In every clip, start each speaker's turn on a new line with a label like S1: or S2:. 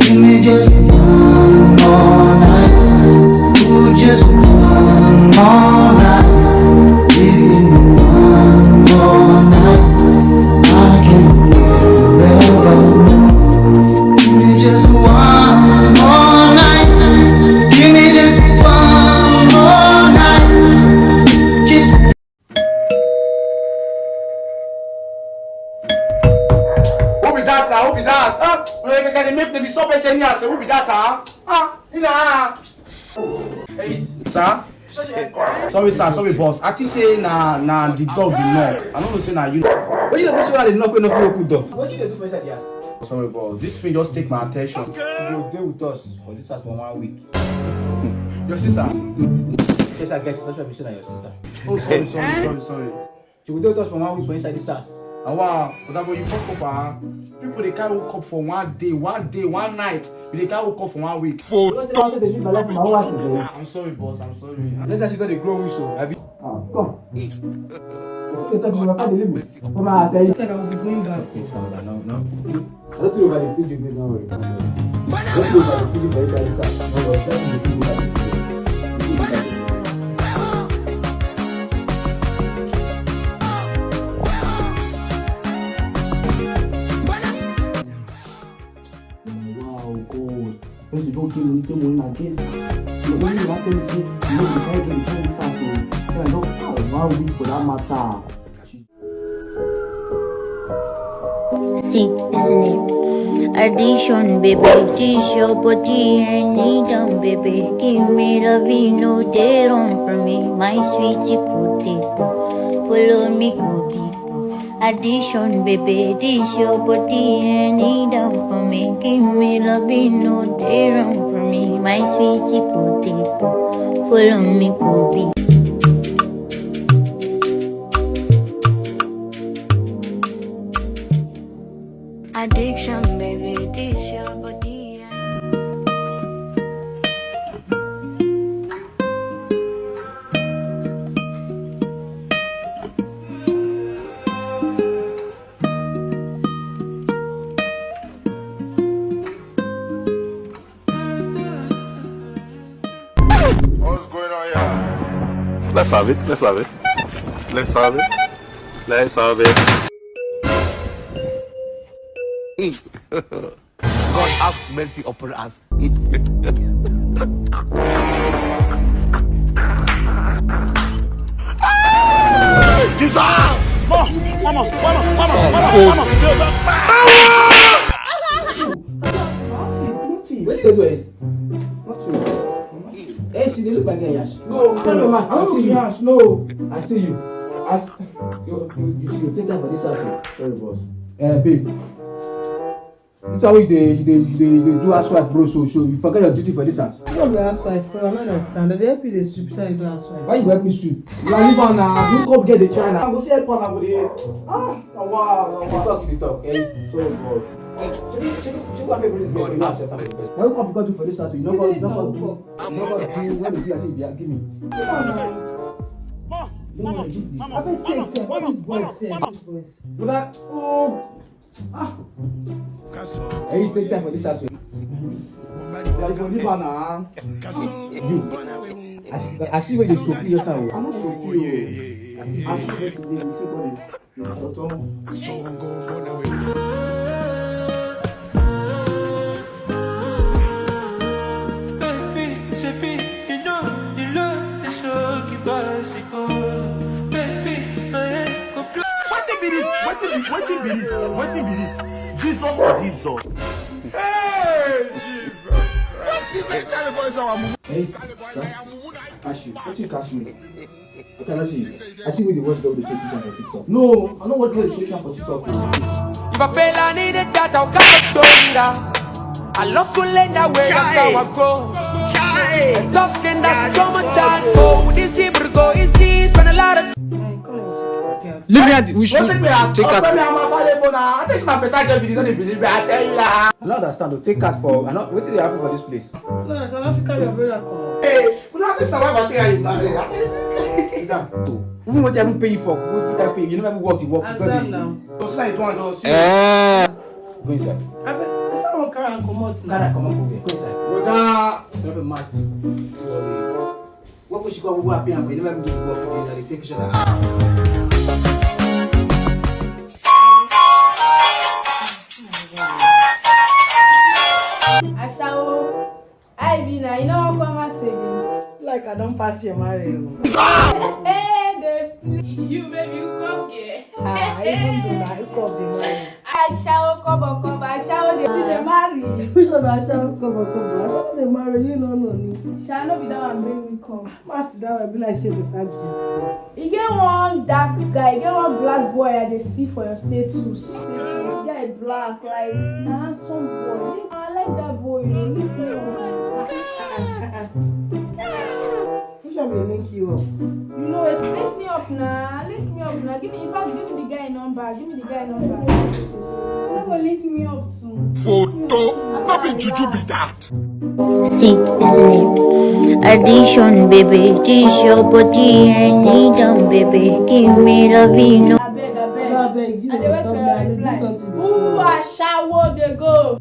S1: Give me just one more night. Ooh, just one more night. Please give me one more night. I can live forever. Give me just one more night. Give me just one more night. Just
S2: Who be that now? Who be that? Can they make the stop saying yes? Who be that? Hey, sir. Sorry, sir. Sorry, boss. I think say na the dog the knock. I don't know say na you.
S3: What you do when they knock when no fit open door? What you do for inside the house?
S2: Sorry, boss. This thing just take my attention.
S3: You go stay with us for this house for 1 week.
S2: Your sister?
S3: Yes, I guess not sure if you say your sister.
S2: Oh, sorry.
S3: She will stay with us for 1 week for inside this house.
S2: Wow, but when you fuck up, people they can't woke up for 1 day, 1 night. They can't woke up for 1 week. I'm sorry, boss. I'm sorry.
S3: Let's say she got a grown wish, so Abby. Come.
S4: I think I will be going back.
S3: No. I don't think about the food you made now. I don't think about the food you made inside this house. No, that's the food you made.
S1: Because you don't kill me, you won't against. You only have to say, you know, you can't get inside this house. So I don't have 1 week for that matter.
S5: See, listen it. Addiction, baby, teach your body and need them, baby. Give me the vino, they run from me. My sweetie potato, follow me, go people. Addiction, baby, teach your body and need them for me. Give me the vino, they run from me. My sweetie potato, follow me, go people. Addiction, baby, teach your body.
S6: What's going on here? Let's have it.
S3: God have mercy upon us. What you do is? Hey, she look like a Yash. No, I don't see Yash. No, I see you. You should take that for this house. Sorry, boss. Babe. It's how they do housewife bro, so you forget your duty for this house.
S4: You don't be housewife, bro. I don't understand. They help you the sweep, so you do housewife.
S3: Why you help me sweep?
S2: You are leaving now. Don't come get the China. I'm going to say help on with it. Wow.
S3: You talk. Hey, sorry, boss. She got people this girl. Now you come because do for this house, you don't go do when you do as if you give me.
S4: Mama. I bet take say what this boy say.
S2: But that,
S3: Hey, you take time for this house.
S2: like you leave now.
S3: You. I see where they show you just now.
S2: I'm not so cool. I see yesterday, we say God is What be this? Jesus. Hey, Jesus.
S3: Hey, cash you. What you cash me? I cannot see you. I see where they watch the check on TikTok. No, I don't watch the check for TikTok.
S7: If I fail, I needed that, I'll come stronger. I love to learn that way, that's how I grow. Tough skin, that's common time. Oh, this Hebrew go easy, spend a lot of time.
S3: Leave me at we should take out.
S2: I think my better girl didn't believe me. I tell you that.
S3: I don't understand. Take out for. I not. What is happening for this place?
S4: No, South Africa, your brother come.
S2: Hey, we don't understand why I think you married.
S3: Even what I haven't paid for, what I pay, you never work. You work.
S4: Azam now.
S2: So say you don't just.
S3: Go inside.
S4: I bet. That's not carry and come out now.
S3: Carry come on, go inside.
S2: Brother.
S3: Drop a mat. What we should go happy and we never even do the work again. That they take shot.
S8: I be now, you know what I'm saying?
S4: Like I don't pass your marriage.
S8: Hey, you baby, you come here.
S4: Even though I hook up the marriage.
S8: I shall come, I shall the marry.
S4: Which one I shall come? I shall the marry. You know, no.
S8: Shall not be that one bring me come.
S4: Master, that will be like say the type this.
S8: You get one dark guy, you get one black boy I they see for your status. You get a black, like a handsome boy. I like that boy, you know, leave me alone.
S4: Which one will link you up?
S8: You know it, link me up now. Give me, in fact, give me the guy number. Never link me up too.
S6: Photo. Not be juju be that.
S5: Sink is the name. Addition, baby. Teach your body and knee down, baby. Give me the vino.
S8: I beg.
S4: I beg you.
S8: I dey wait for your reply. Ooh, I shower they go.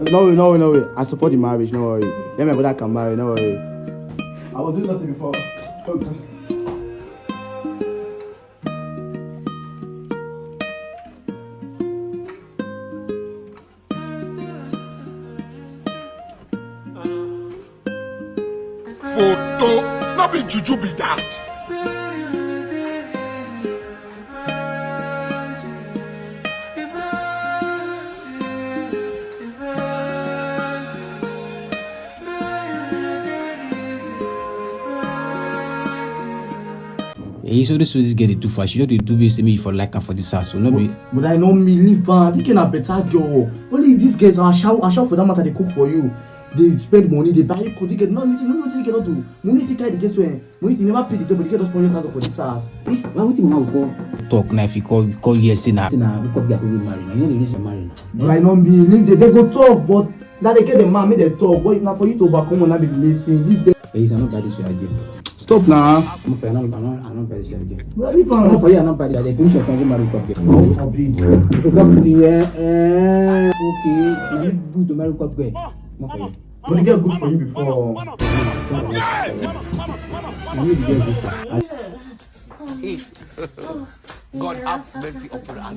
S2: No way. I support the marriage, no worry. Let my brother can marry, no worry. I was doing something before.
S6: Photo. Not be juju be that.
S3: He's always so this girl too far. She don't do this to me for like and for this house. So no be.
S2: But I know me leave her. Thinking a better girl. Only these girls are shout for that matter. They cook for you. They spend money. They buy you. They get nothing they cannot do. Money take care of the girls when. Money they never pay the girl, but they get us 400,000 for this house.
S3: Why would you want to talk now? If you call yes, now we could get married. Now you know they married.
S2: But I don't believe they go talk, but now they get the man make them talk. But now for you to overcome and not be meeting, leave them.
S3: Please, I'm not bad this idea.
S2: Stop now.
S3: I'm not bad this idea.
S2: But if I'm
S3: I'm for you. I'm not bad. They finish your time. Go marry couple.
S2: God forbid.
S3: Okay. You good to marry couple. Not for you.
S2: But they get good for you before.
S7: God have mercy upon us.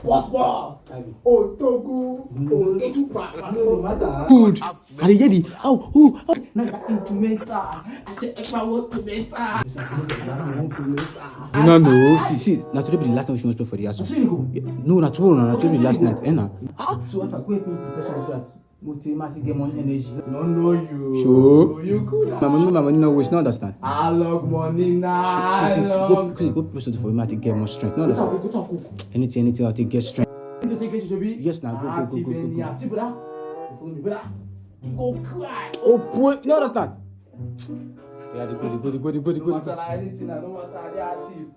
S2: What's more? Oh, Togo.
S3: Good.
S2: Are you ready? Oh. Now that intimate. I said, if I want to make
S3: No. See. Now today be the last time she wants to pay for the house. No, not tomorrow. Not today be last night.
S4: So if I go help me prepare some so that Multi-massy get more energy.
S2: No know you.
S3: Sure.
S2: You could.
S3: My money no waste. No understand.
S2: I love money now.
S3: Go play something for him. I take get more strength. No understand.
S2: Go talk.
S3: Anything. I take get strength.
S2: You take it, Shobi?
S3: Yes, now go.
S2: See, brother. You follow me, brother. You go cry.
S3: Oh, boy. No understand. Yeah, the good.
S2: No matter anything, no matter the active.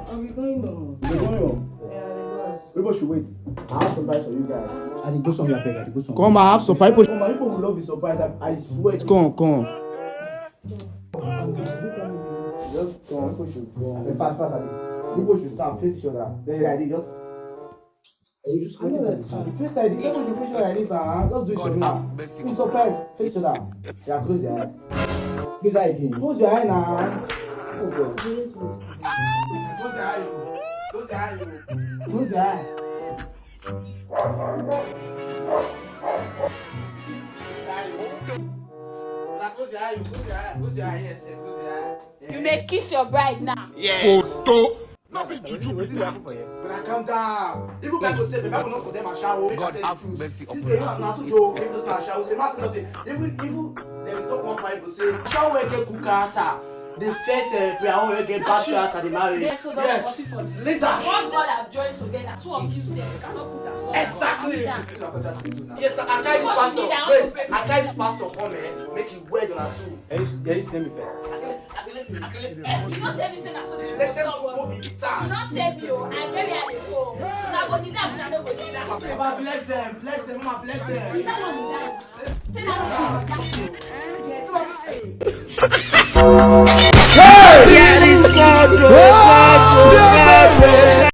S4: Are we going on?
S2: You're going home.
S4: Yeah, they go.
S2: People should wait. I have surprise for you guys.
S3: I think go somewhere. I go somewhere.
S2: Come, I have surprise. People will love you surprise. I swear. Come. Just come. People should go. Fast. People should start face each other. Then I did just.
S3: You just
S2: I know that's fine. Face like this. People should face each other like this. Just do it for me now. You surprise. Face each other. Yeah, close your eye.
S3: Close your eye again.
S2: Close your eye now. Oh God. Close your eye. Close your eye. Close your eye. Close your eye. Yes, close your eye.
S8: You may kiss your bride now.
S6: Photo. Not be juju be that.
S2: But I calm down. If you guys go safe, if I will not for them, I shower.
S7: God have mercy
S2: This
S7: upon
S2: is not to do. If this not shower, say not something. Even they will talk one Bible say, "Shall we get cook after the first prayer we get back to after the marriage?"
S9: Yes.
S2: Later.
S9: What God have joined together, two of you say you cannot put aside.
S2: Exactly.
S9: Now.
S2: Yes, I carry this pastor. Wait, I carry this pastor come make it wed on her too.
S3: There is name me first.
S9: You not tell me say na so they
S2: Let's
S9: do
S2: go
S9: someone.
S2: go in the
S9: You
S2: town.
S9: not tell me oh, I get where they go. Na go need that, na no go need that.
S2: Mama bless them, mama bless them.
S9: That one need that. Say that one need that. Yes.